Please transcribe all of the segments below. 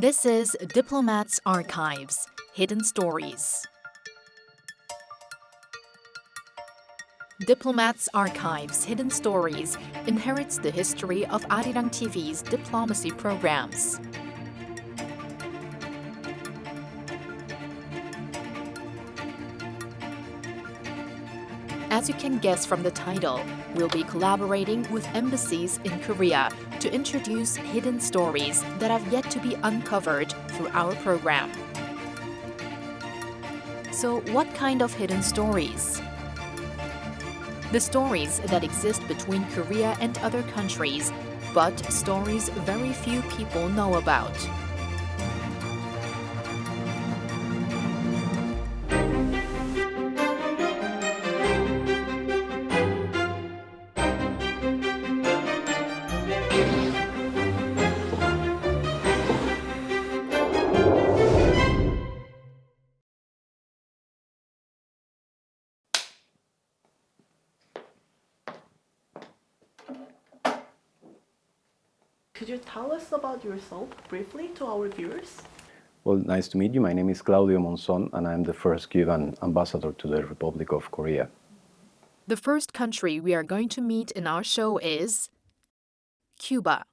This is Diplomat's Archives, Hidden Stories. Diplomat's Archives, Hidden Stories inherits the history of 아리랑TV's diplomacy programs. As you can guess from the title, we'll be collaborating with embassies in Korea to introduce hidden stories that have yet to be uncovered through our program. So, what kind of hidden stories? The stories that exist between Korea and other countries, but stories very few people know about. Could you tell us about yourself briefly to our viewers? Well, nice to meet you. My name is Claudio Monzon, and I'm the first Cuban ambassador to the Republic of Korea. The first country we are going to meet in our show is Cuba.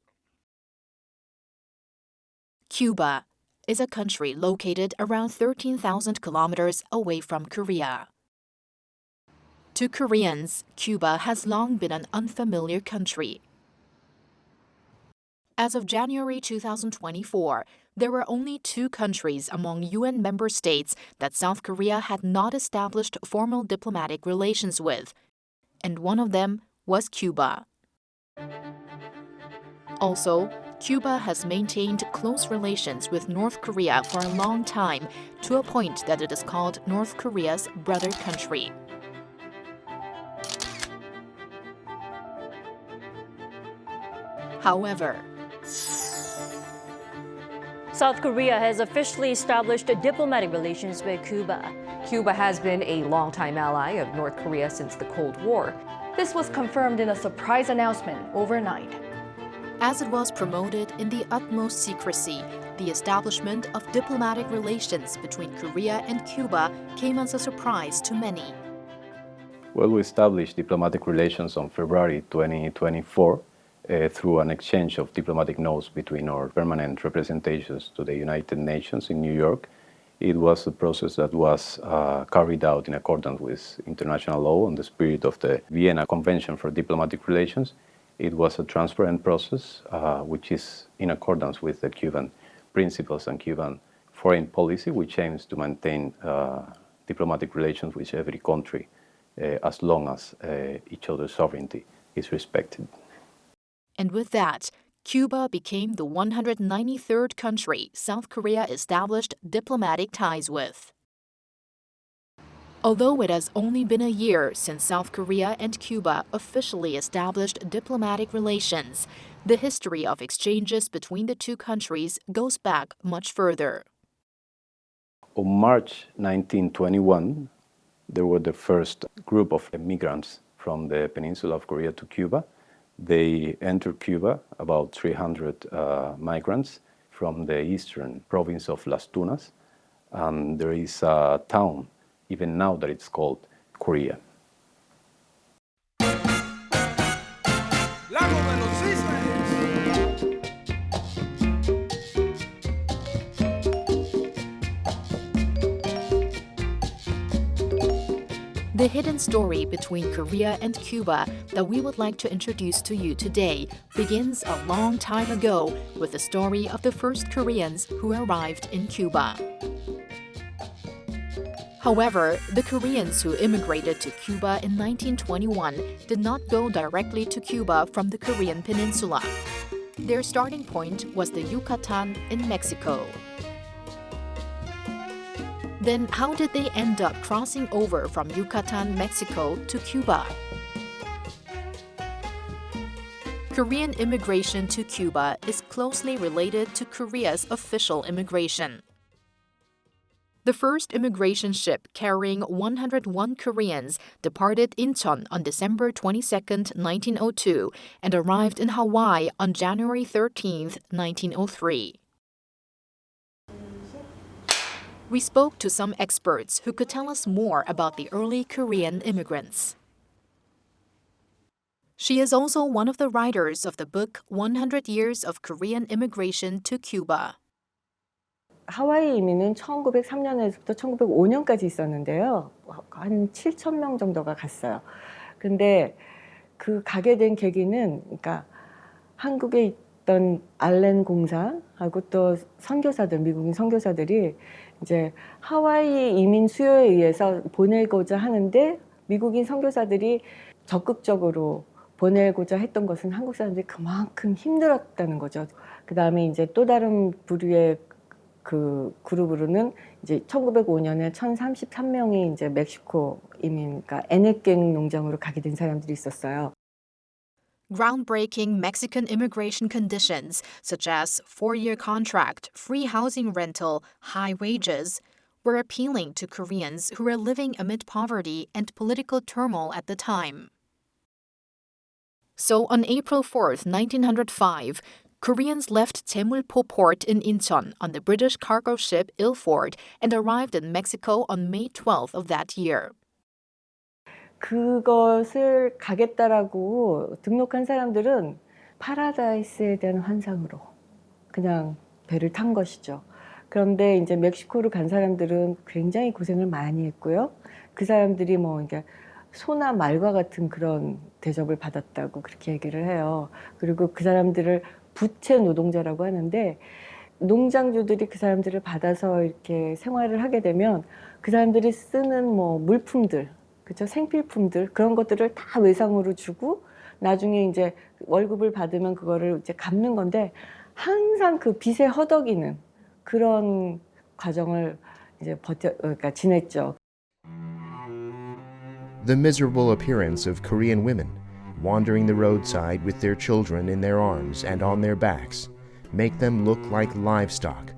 Cuba is a country located around 13,000 kilometers away from Korea. To Koreans, Cuba has long been an unfamiliar country. As of January 2024, there were only 2 countries among UN member states that South Korea had not established formal diplomatic relations with, and one of them was Cuba. Also, Cuba has maintained close relations with North Korea for a long time, to a point that it is called North Korea's brother country. However, South Korea has officially established diplomatic relations with Cuba. Cuba has been a longtime ally of North Korea since the Cold War. This was confirmed in a surprise announcement overnight. as it was promoted in the utmost secrecy, the establishment of diplomatic relations between Korea and Cuba came as a surprise to many. Well, we established diplomatic relations on February 2024 through an exchange of diplomatic notes between our permanent representations to the United Nations in New York. It was a process that was carried out in accordance with international law and the spirit of the Vienna Convention for Diplomatic Relations. It was a transparent process, which is in accordance with the Cuban principles and Cuban foreign policy, which aims to maintain diplomatic relations with every country as long as each other's sovereignty is respected. And with that, Cuba became the 193rd country South Korea established diplomatic ties with. Although it has only been a year since South Korea and Cuba officially established diplomatic relations, the history of exchanges between the two countries goes back much further. On March 1921, there were the first group of immigrants from the peninsula of Korea to Cuba. They entered Cuba, about 300 migrants from the eastern province of Las Tunas. And there is a town, even now, that it's called Korea. The hidden story between Korea and Cuba that we would like to introduce to you today begins a long time ago with the story of the first Koreans who arrived in Cuba. However, the Koreans who immigrated to Cuba in 1921 did not go directly to Cuba from the Korean peninsula. Their starting point was the Yucatan in Mexico. Then how did they end up crossing over from Yucatan, Mexico to Cuba? Korean immigration to Cuba is closely related to Korea's official immigration. The first immigration ship carrying 101 Koreans departed Incheon on December 22, 1902, and arrived in Hawaii on January 13, 1903. We spoke to some experts who could tell us more about the early Korean immigrants. She is also one of the writers of the book 100 Years of Korean Immigration to Cuba. 하와이 이민은 1903년에서부터 1905년까지 있었는데요. 한 7천 명 정도가 갔어요. 근데 그 가게 된 계기는 그러니까 한국에 있던 알렌 공사하고 또 선교사들, 미국인 선교사들이 이제 하와이 이민 수요에 의해서 보내고자 하는데 미국인 선교사들이 적극적으로 보내고자 했던 것은 한국 사람들이 그만큼 힘들었다는 거죠. 그 다음에 이제 또 다른 부류의 그 그룹으로는 이제 1905년에 1,033명이 이제 멕시코 이민, 그러니까 에네깽 농장으로 가게 된 사람들이 있었어요. Groundbreaking Mexican immigration conditions, such as 4-year contract, free housing rental, high wages, were appealing to Koreans who were living amid poverty and political turmoil at the time. So on April 4th, 1905, Koreans left Taemulpo port in Incheon on the British cargo ship Ilford and arrived in Mexico on May 12th of that year. 그것을 가겠다라고 등록한 사람들은 파라다이스에 대한 환상으로 그냥 배를 탄 것이죠. 그런데 이제 멕시코로 간 사람들은 굉장히 고생을 많이 했고요. 그 사람들이 뭐 이게 소나 말과 같은 그런 대접을 받았다고 그렇게 얘기를 해요. 그리고 그 사람들을 부채 노동자라고 하는데 농장주들이 그 사람들을 받아서 이렇게 생활을 하게 되면 그 사람들이 쓰는 뭐 물품들, 그렇죠? 생필품들 그런 것들을 다 외상으로 주고 나중에 이제 월급을 받으면 그거를 이제 갚는 건데 항상 그 빚에 허덕이는 그런 과정을 이제 그러니까 지냈죠. The miserable appearance of Korean women, wandering the roadside with their children in their arms and on their backs, make them look like livestock,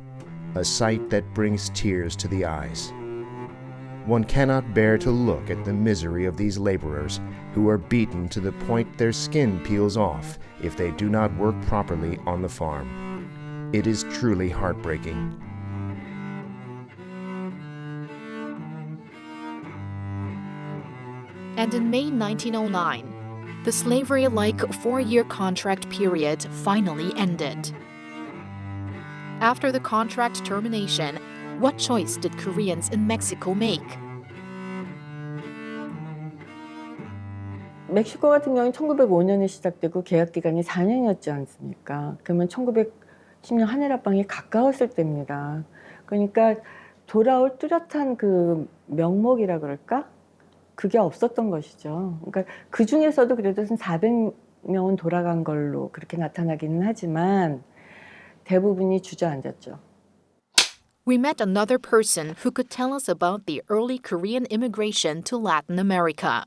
a sight that brings tears to the eyes. One cannot bear to look at the misery of these laborers who are beaten to the point their skin peels off if they do not work properly on the farm. It is truly heartbreaking. And in May 1909, the slavery-like 4-year contract period finally ended. After the contract termination, what choice did Koreans in Mexico make? 멕시코 같은 경우는 1905년에 시작되고 계약 기간이 4년이었지 않습니까? 그러면 1910년 한일합방이 가까웠을 때입니다. 그러니까 돌아올 뚜렷한 그 명목이라 그럴까? 그게 없었던 것이죠. 그러니까 그 중에서도 그래도 한 400명은 돌아간 걸로 그렇게 나타나기는 하지만 대부분이 주저앉았죠. We met another person who could tell us about the early Korean immigration to Latin America.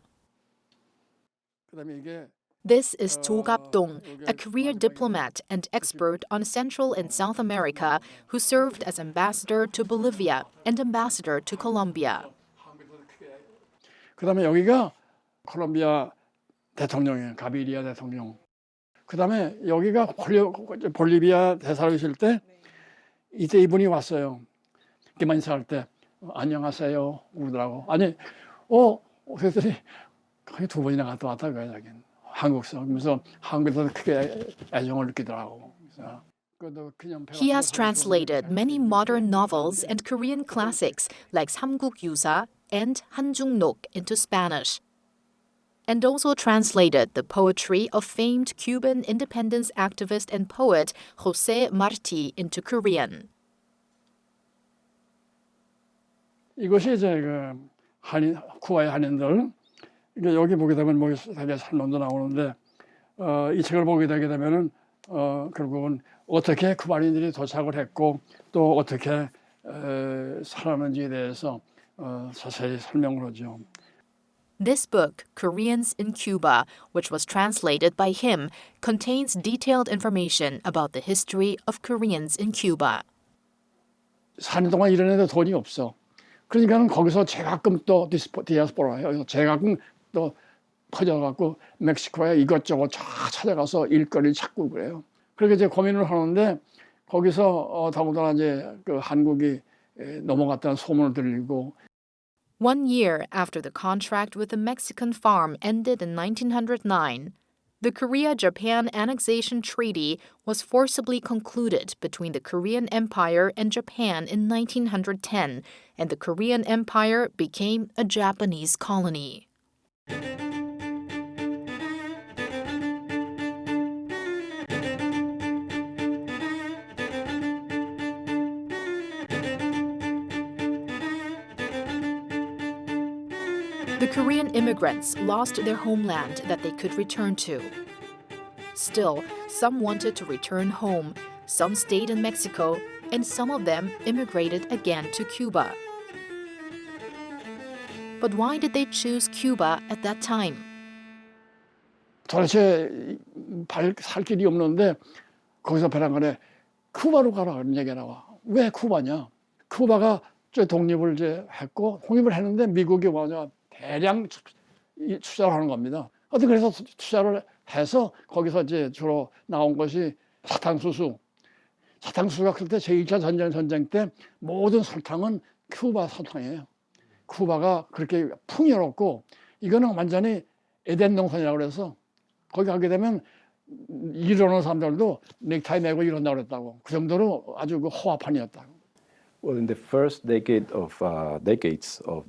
This is Cho Gap-dong, a career diplomat and expert on Central and South America who served as ambassador to Bolivia and ambassador to Colombia. 그다음에 여기가 콜롬비아 대통령이에요. 가비리아 대통령. 그다음에 여기가 볼리비아 대사로이실 때 이때 이분이 왔어요. 이렇게만 인사할 때 안녕하세요 그러더라고. 아니 그랬더니 거기 2번이나 갔다 왔다 그거야 자기는. 한국서. 그러면서 한국에서 크게 애정을 느끼더라고. He has translated many modern novels and Korean classics like 삼국 유사 and 한중록 into Spanish, and also translated the poetry of famed Cuban independence activist and poet José Martí into Korean. 이것이 이제 그 쿠바의 한인들. 그러니까 여기 보게 되면 뭐 되게 설명도 나오는데 이 책을 보게 되게 되면은 결국은 어떻게 쿠바인들이 도착을 했고 또 어떻게 살았는지에 대해서 자세히 설명을 하죠. This book, Koreans in Cuba, which was translated by him, contains detailed information about the history of Koreans in Cuba. 4년 동안 일하는데 돈이 없어. 그러니까는 거기서 제가끔 또 디아스포라, 제가끔 또 퍼져갖고 멕시코에 이것저것 쫙 찾아가서 일거리 찾고 그래요. 그렇게 이제 고민을 하는데 거기서 더군다나 이제 그 한국이 넘어갔다는 소문을 들리고. 1 year after the contract with the Mexican farm ended in 1909, the Korea-Japan Annexation Treaty was forcibly concluded between the Korean Empire and Japan in 1910, and the Korean Empire became a Japanese colony. The Korean immigrants lost their homeland that they could return to. Still, some wanted to return home, some stayed in Mexico, and some of them immigrated again to Cuba. But why did they choose Cuba at that time? 도대체 살 길이 없는데 거기서 배란간에 쿠바로 가라 그런 얘기가 나와. 왜 쿠바냐? 쿠바가 독립을 이제 했고 독립을 했는데 미국이 뭐냐 대량 투자를 하는 겁니다. 어떻게 그래서 투자를 해서 거기서 이제 주로 나온 것이 사탕수수. 사탕수수가 그때 제2차 전쟁 때 모든 설탕은 쿠바 설탕이에요. 쿠바가 그렇게 풍요롭고 이거는 완전히 에덴 농산이라고 그래서 거기 가게 되면 일하는 사람들도 넥타이 메고 이런다고 그랬다고. 그 정도로 아주 그 호화판이었다고. Well, in the first decades of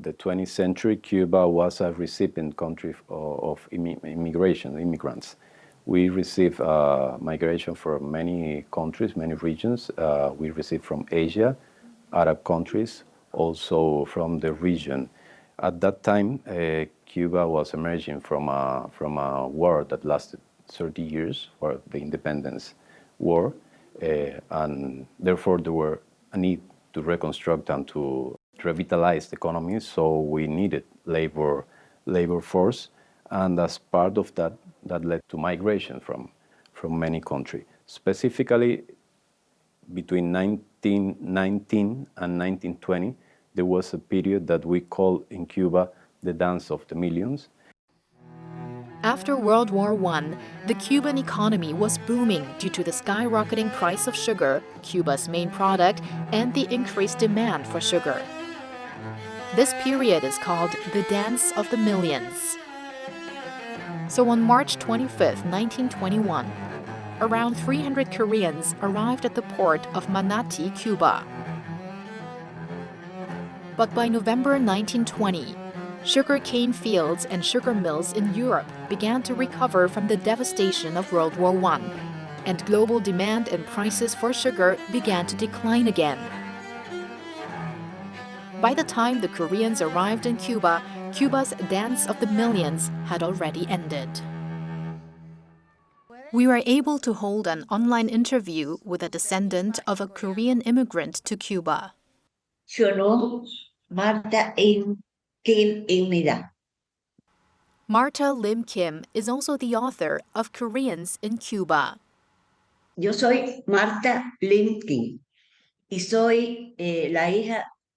the 20th century, Cuba was a recipient country of immigration, immigrants. We received migration from many countries, many regions. We received from Asia, Arab countries, also from the region. At that time, Cuba was emerging from a war that lasted 30 years, or the independence war, and therefore there were a need to reconstruct and to revitalize the economy. So we needed labor force, and as part of that led to migration from many countries. Specifically, between 1919 and 1920, there was a period that we call in Cuba the Dance of the Millions. After World War I, the Cuban economy was booming due to the skyrocketing price of sugar, Cuba's main product, and the increased demand for sugar. This period is called the Dance of the Millions. So on March 25, 1921, around 300 Koreans arrived at the port of Manatí, Cuba. But by November 1920, sugarcane fields and sugar mills in Europe began to recover from the devastation of World War I, and global demand and prices for sugar began to decline again. By the time the Koreans arrived in Cuba, Cuba's Dance of the Millions had already ended. We were able to hold an online interview with a descendant of a Korean immigrant to Cuba. Marta Lim Kim is also the author of Koreans in Cuba. Yo soy Marta Lim Kim y soy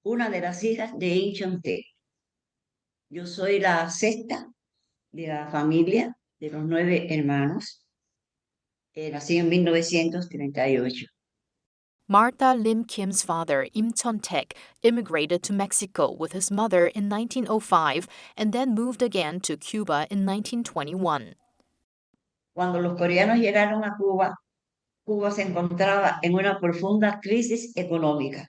una de las hijas de Cheon. Yo soy la sexta de la familia de los 9 hermanos. Nací en 1938. Marta Lim Kim's father, Taek, immigrated to Mexico with his mother in 1905 and then moved again to Cuba in 1921. Cuando los coreanos llegaron a Cuba, Cuba se encontraba en una profunda crisis económica.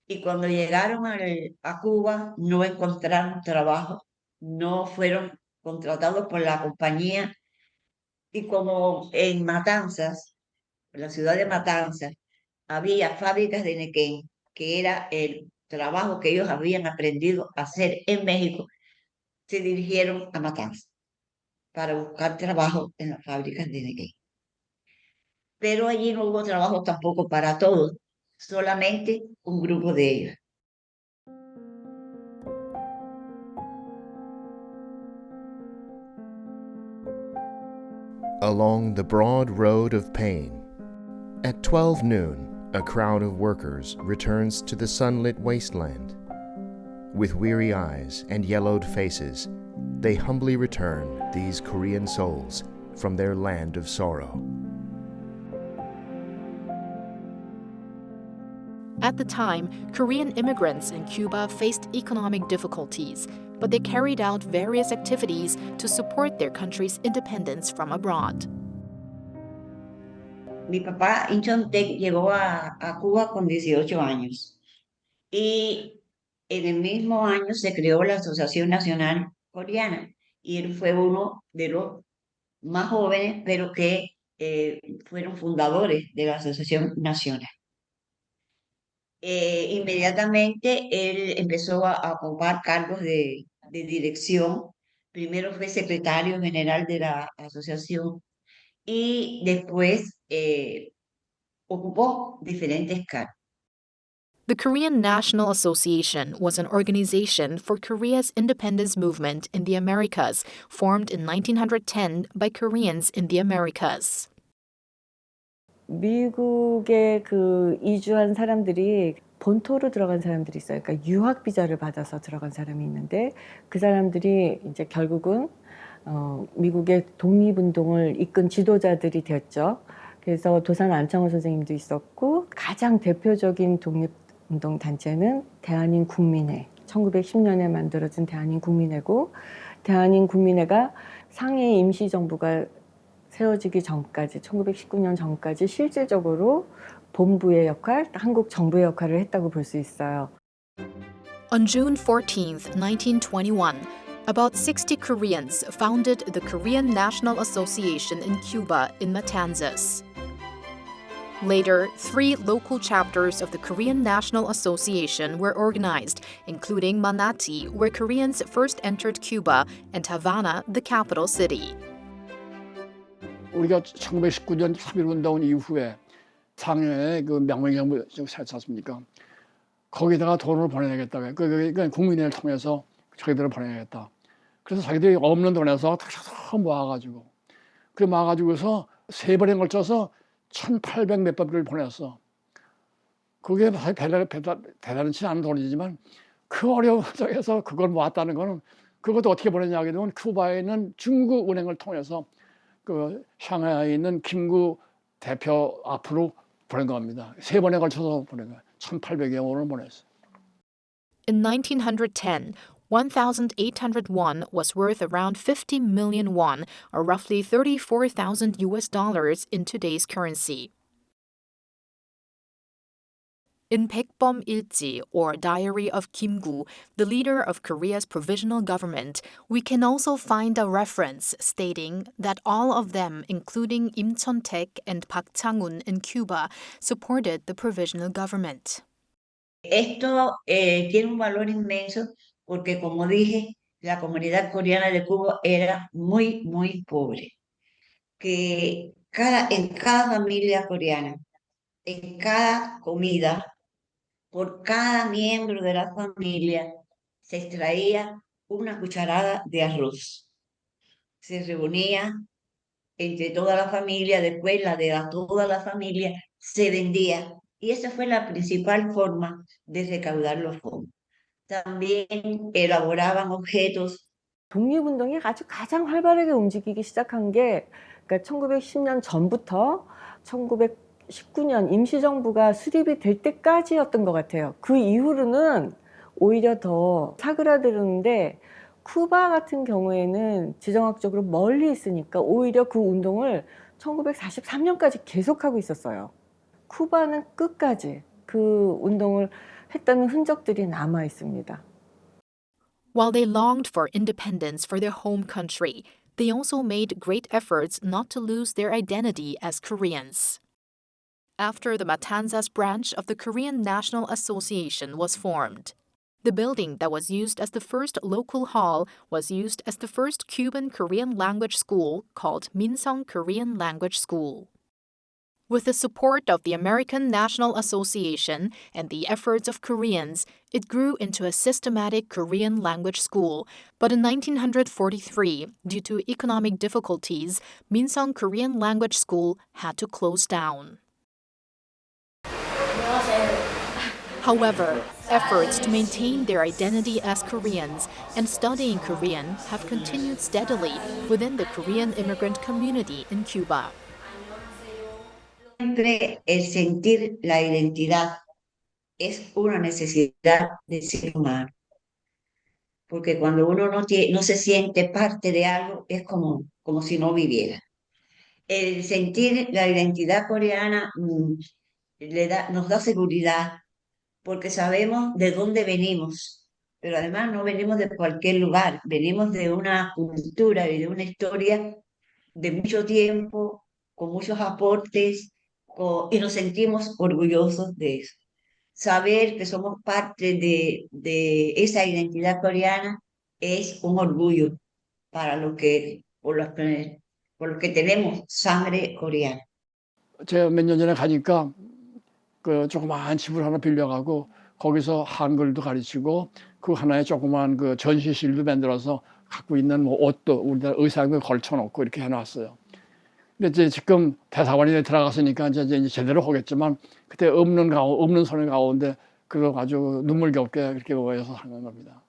Y cuando llegaron a Cuba no encontraron trabajo, no fueron contratados por la compañía. Y como en Matanzas, en la ciudad de Matanzas, había fábricas de nequén, que era el trabajo que ellos habían aprendido a hacer en México, se dirigieron a Matanzas para buscar trabajo en las fábricas de nequén. Pero allí no hubo trabajo tampoco para todos, solamente un grupo de ellos. Along the broad road of pain, at 12 noon, a crowd of workers returns to the sunlit wasteland. With weary eyes and yellowed faces, they humbly return these Korean souls from their land of sorrow. At the time, Korean immigrants in Cuba faced economic difficulties, but they carried out various activities to support their country's independence from abroad. Mi papá, Incheon Taek, llegó a Cuba con 18 años y en el mismo año se creó la Asociación Nacional Coreana y él fue uno de los más jóvenes, pero que fueron fundadores de la Asociación Nacional. Inmediatamente él empezó a ocupar cargos de dirección. Primero fue secretario general de la asociación y después ocupó diferentes cargos. The Korean National Association was an organization for Korea's independence movement in the Americas, formed in 1910 by Koreans in the Americas. 미국에 그 이주한 사람들이 본토로 들어간 사람들이 있어요. 그러니까 유학 비자를 받아서 들어간 사람이 있는데 그 사람들이 이제 결국은 미국의 독립운동을 이끈 지도자들이 되었죠. 그래서 도산 안창호 선생님도 있었고 가장 대표적인 독립운동 단체는 대한민국민회. 1910년에 만들어진 대한민국민회고 대한민국민회가 상해 임시정부가 세워지기 전까지 1919년 전까지 실질적으로 본부의 역할, 한국 정부의 역할을 했다고 볼 수 있어요. On June 14th, 1921, about 60 Koreans founded the Korean National Association in Cuba in Matanzas. Later, 3 local chapters of the Korean National Association were organized, including Manati, where Koreans first entered Cuba, and Havana, the capital city. 우리가 1919년 3.1운동 이후에 상해에 그 명명정부 세웠지 않습니까? 거기다가 돈을 보내야겠다. 그러니까 국민회를 통해서 자기들을 보내야겠다. 그래서 자기들이 없는 돈에서 다 모아가지고 그 모아가지고서 3번에 걸쳐서 1,800 몇백 불을 보냈어. 그게 대단치 않은 돈이지만 그 어려운 속에서 그걸 모았다는 거는 그것도 어떻게 보냈냐 하게 되면 쿠바에 있는 중국 은행을 통해서 그 상하이에 있는 김구 대표 앞으로 보낸 겁니다. 3번에 걸쳐서 보낸 거예요. 1,800여 원을 보냈어요. In 1910, 1,800 won was worth around 50 million won, or roughly $34,000 in today's currency. In Baekbom Ilji, or Diary of Kim-gu, the leader of Korea's provisional government, we can also find a reference stating that all of them, including Im Cheon-taek and Park Chang-un in Cuba, supported the provisional government. Esto tiene un valor inmenso porque, como dije, la comunidad coreana de Cuba era muy, muy pobre. Que en cada familia coreana, en cada comida, por cada miembro de la familia, se extraía una cucharada de arroz. Se reunía entre toda la familia, después la de toda la familia se vendía. Y esa fue la principal forma de recaudar los fondos. También elaboraban objetos. 독립운동이 아주 가장 활발하게 움직이기 시작한 게 그러니까 1910년 전부터 1919년 임시정부가 수립이 될 때까지였던 것 같아요. 그 이후로는 오히려 더 사그라드는데 쿠바 같은 경우에는 지정학적으로 멀리 있으니까 오히려 그 운동을 1943년까지 계속하고 있었어요. 쿠바는 끝까지 그 운동을 했다는 흔적들이 남아 있습니다. While they longed for independence for their home country, they also made great efforts not to lose their identity as Koreans. After the Matanzas branch of the Korean National Association was formed, the building that was used as the first local hall was used as the first Cuban Korean language school called Monzon Korean Language School. With the support of the American National Association and the efforts of Koreans, it grew into a systematic Korean language school. But in 1943, due to economic difficulties, Monzon Korean Language School had to close down. However, efforts to maintain their identity as Koreans and studying Korean have continued steadily within the Korean immigrant community in Cuba. Siempre el sentir la identidad es una necesidad del ser humano, porque cuando uno no se siente parte de algo, es como si no viviera. El sentir la identidad coreana nos da seguridad, porque sabemos de dónde venimos, pero además no venimos de cualquier lugar, venimos de una cultura y de una historia de mucho tiempo, con muchos aportes, y nos sentimos orgullosos de eso. Saber que somos parte de esa identidad coreana es un orgullo para por los que tenemos sangre coreana. 제가 몇 년 전에 가니까 그 조그마한 집을 하나 빌려가고 거기서 한글도 가르치고 그 하나에 조그마한 그 전시실도 만들어서 갖고 있는 뭐 옷도 우리나라 의상도 걸쳐놓고 이렇게 해놨어요. 근데 이제 지금 대사관에 들어갔으니까 이제 제대로 하겠지만 그때 없는 손의 가운데 그거 아주 눈물겹게 그렇게 모여서 하는 겁니다.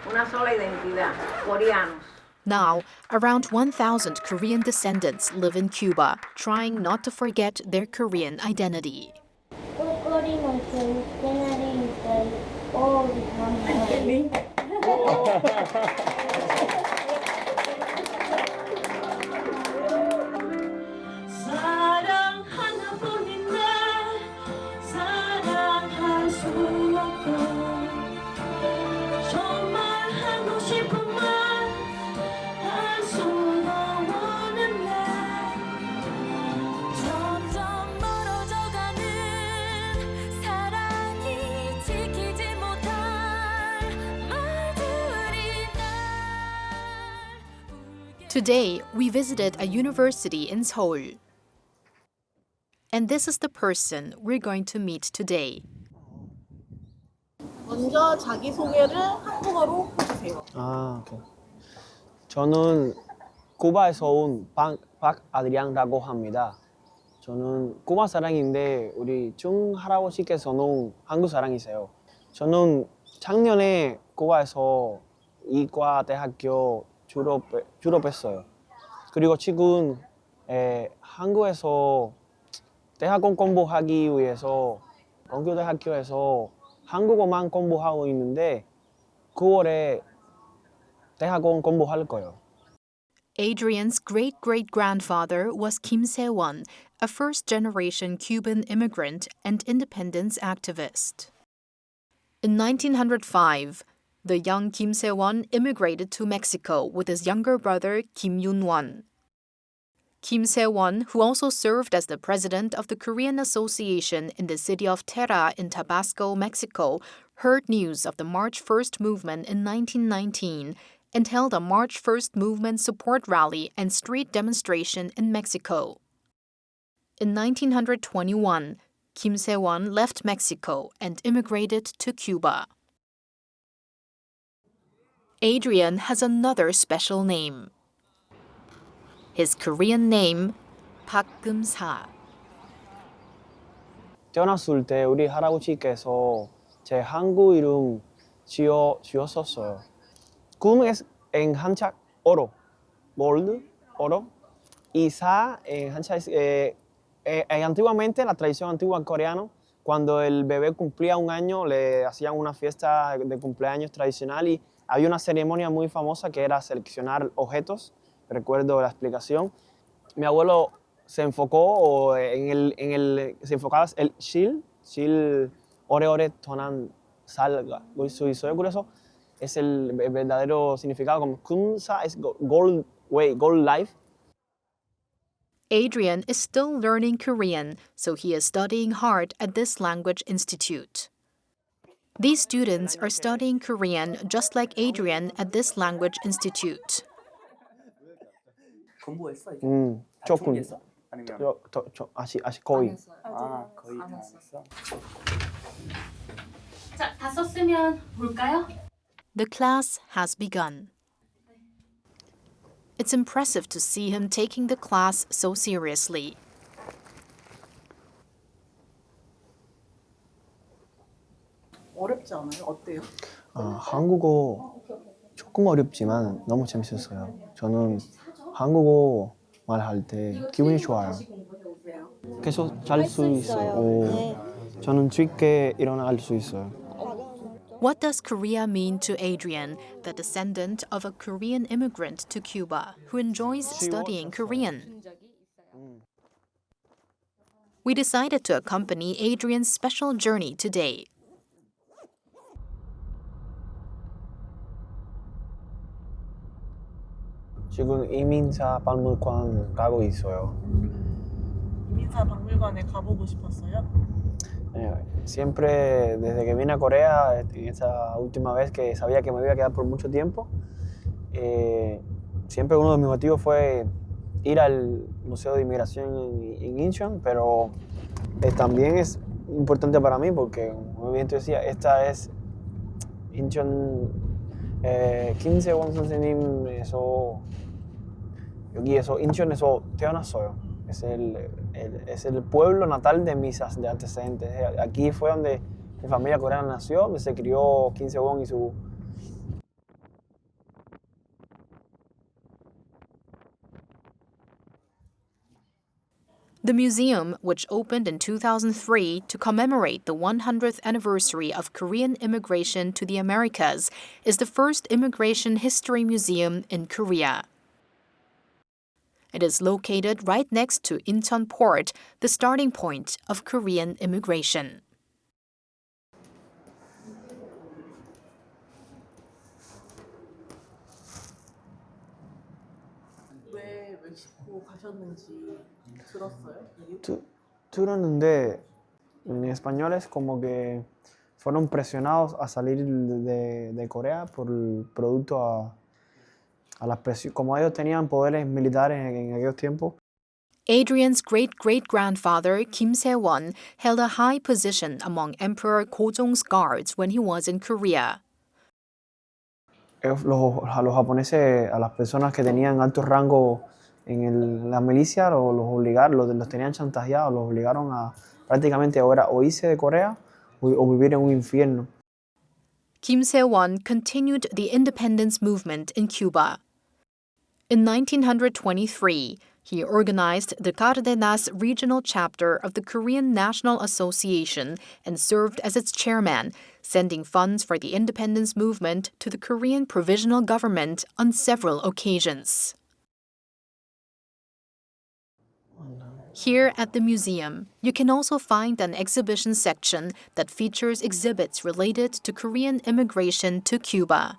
Una sola identidad, coreanos. Now, around 1,000 Korean descendants live in Cuba, trying not to forget their Korean identity. Today, we visited a university in Seoul. And this is the person we're going to meet today. 먼저 자기소개를 한국어로 해주세요. 오케이. 저는 쿠바에서 온 박아리랑이라고 합니다. 저는 쿠바 사람인데 우리 중할아버지께서는 한국 사람이세요. 저는 작년에 쿠바에서 이과대학교 졸업했어요. 그리고 지금 한국에서 대학원 공부하기 위해서 원교대학교에서 한국어만 공부하고 있는데 9월에 대학원 공부할 거예요. Adrian's great-great-grandfather was Kim Se-won, a first-generation Cuban immigrant and independence activist. In 1905, the young Kim Se-won immigrated to Mexico with his younger brother Kim Yun-won. Kim Se-won, who also served as the president of the Korean Association in the city of Tera in Tabasco, Mexico, heard news of the March 1st movement in 1919 and held a March 1st movement support rally and street demonstration in Mexico. In 1921, Kim Se-won left Mexico and immigrated to Cuba. Adrian has another special name. His Korean name, 박금사. 태어났을 때 우리 할아버지께서 제 한국 이름 지었었어요. Cum es en Hancha oro, gold, oro, y Sa en Hancha es antiguamente la tradición antigua coreana. Cuando el bebé cumplía un año le hacían una fiesta de cumpleaños tradicional y había una ceremonia muy famosa que era seleccionar objetos. Recuerdo la explicación. Mi abuelo se enfocó se enfocaba el 실 오래오래 도난 살가. 그래서 es el verdadero significado como kumsa es gold way, gold life. Adrian is still learning Korean, so he is studying hard at this language institute. These students are studying Korean just like Adrian at this language institute. 공부했어? 조금. 아니면 아직 거의. 거의 다 했어. 자, 다 썼으면 볼까요? The class has begun. It's impressive to see him taking the class so seriously. 어렵지 않아요? 어때요? 한국어 조금 어렵지만 너무 재밌었어요. 저는 한국어 말할 때 기분이 좋아요. 계속 잘 수 있어요. 저는 쉽게 일어날 수 있어요. What does Korea mean to Adrian, the descendant of a Korean immigrant to Cuba who enjoys studying Korean? We decided to accompany Adrian's special journey today. 지금 이민사 박물관 가고 있어요. 이민사 박물관에 가보고 싶었어요? Siempre, desde que vine a Corea, en esa última vez que sabía que me iba a quedar por mucho tiempo, siempre uno de mis objetivos fue ir al Museo de Inmigración en Incheon, pero también es importante para mí porque, como bien te decía, esta es Incheon 김세원 선생님에서 여기에서 인천에서 태어났어요. Es el pueblo natal de mis antecedentes. Aquí fue donde mi familia coreana nació, donde se crió Kim Se-won y su... The museum, which opened in 2003 to commemorate the 100th anniversary of Korean immigration to the Americas, is the first immigration history museum in Korea. It is located right next to Incheon Port, the starting point of Korean immigration. 왜 멕시코 가셨는지 들었어요? 들었는데 en español es como que fueron presionados a salir de Corea por el producto a las presiones. Como ellos tenían poderes militares en aquellos tiempos. Adrian's great-great-grandfather, Kim Se-won, held a high position among Emperor Gojong's guards when he was in Korea. A los japoneses, a las personas que tenían alto rango en la milicia, los tenían chantajeados, los obligaron a prácticamente ahora o irse de Corea o vivir en un infierno. Kim Se-won continued the independence movement in Cuba. In 1923, he organized the Cárdenas regional chapter of the Korean National Association and served as its chairman, sending funds for the independence movement to the Korean provisional government on several occasions. Here at the museum, you can also find an exhibition section that features exhibits related to Korean immigration to Cuba.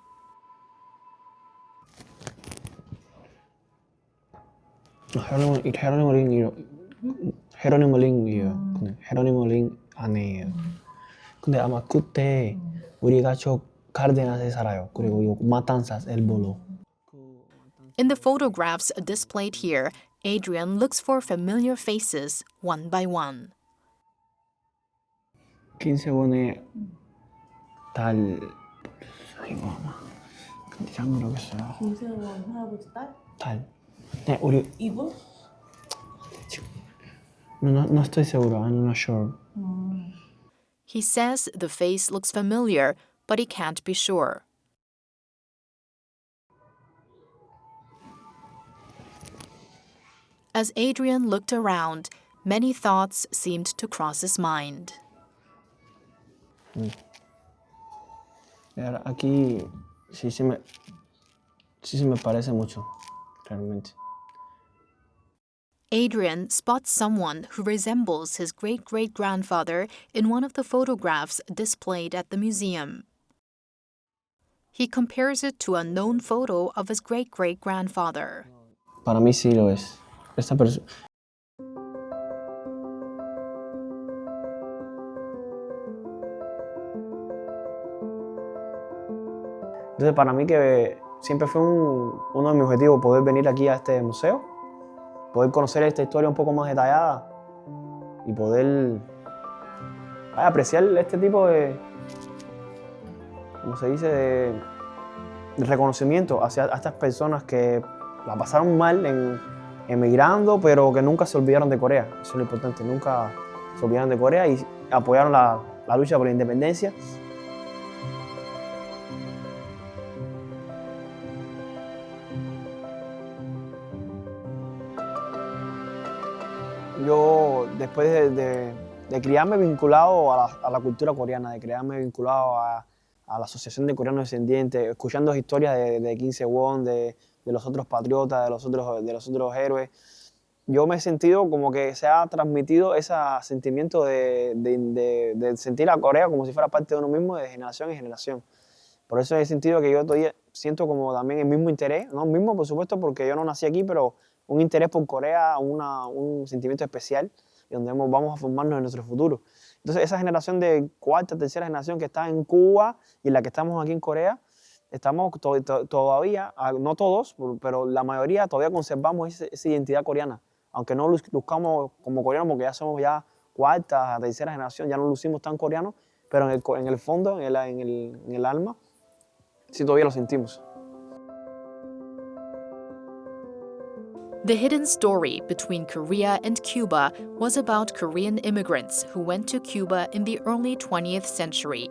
헤로니모 링이에요. 헤로니모 링 안에요. 근데 아마 그때 우리 가족 카르데나스에 살아요. 그리고 요 마탄사스 엘보로. In the photographs displayed here, Adrian looks for familiar faces one by one. 김세원의 딸. 이거 아마 근데 잘 모르겠어요. 김세원 할아버지 딸? 딸. 네, 우리 이분? No estoy seguro. I'm not sure. He says the face looks familiar, but he can't be sure. As Adrian looked around, many thoughts seemed to cross his mind. Aquí sí se me parece mucho, realmente. Adrian spots someone who resembles his great-great-grandfather in one of the photographs displayed at the museum. He compares it to a known photo of his great-great-grandfather. Para mí sí lo es. Esta persona. Entonces, para mí que siempre fue uno de mis objetivos poder venir aquí a este museo, poder conocer esta historia un poco más detallada y poder apreciar este tipo de, ¿cómo se dice?, de reconocimiento hacia a estas personas que la pasaron mal emigrando, pero que nunca se olvidaron de Corea. Eso es lo importante, nunca se olvidaron de Corea y apoyaron la lucha por la independencia. Yo, después de de criarme vinculado a la cultura coreana, de criarme vinculado a la Asociación de Coreanos Descendientes, escuchando historias de 15 Won, de los otros patriotas, de los otros héroes. Yo me he sentido como que se ha transmitido ese sentimiento de sentir a Corea como si fuera parte de uno mismo de generación en generación. Por eso he sentido que yo todavía siento como también el mismo interés, no el mismo por supuesto porque yo no nací aquí, pero un interés por Corea, un sentimiento especial donde vamos a formarnos en nuestro futuro. Entonces esa generación de cuarta, tercera generación que está en Cuba y la que estamos aquí en Corea, estamos todavía, no todos, pero la mayoría todavía conservamos esa identidad coreana. Aunque no luzcamos como coreanos porque ya somos ya cuarta, tercera generación, ya no lucimos tan coreanos, pero en el fondo, en el alma, sí todavía lo sentimos. The hidden story between Korea and Cuba was about Korean immigrants who went to Cuba in the early 20th century.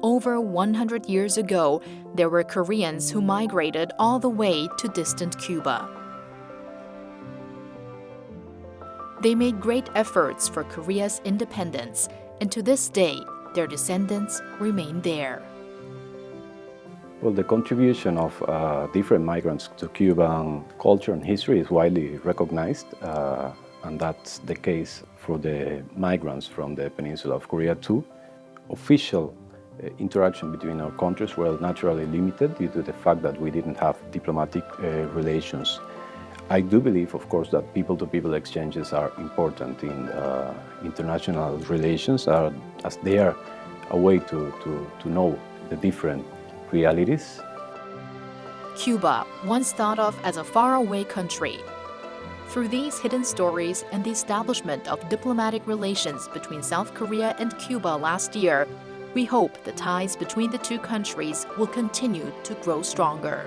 Over 100 years ago, there were Koreans who migrated all the way to distant Cuba. They made great efforts for Korea's independence, and to this day, their descendants remain there. Well, the contribution of different migrants to Cuban culture and history is widely recognized, and that's the case for the migrants from the peninsula of Korea too. Official interaction between our countries were naturally limited due to the fact that we didn't have diplomatic relations. I do believe, of course, that people-to-people exchanges are important in international relations, as they are a way to know the different realities. Cuba, once thought of as a faraway country. Through these hidden stories and the establishment of diplomatic relations between South Korea and Cuba last year, we hope the ties between the two countries will continue to grow stronger.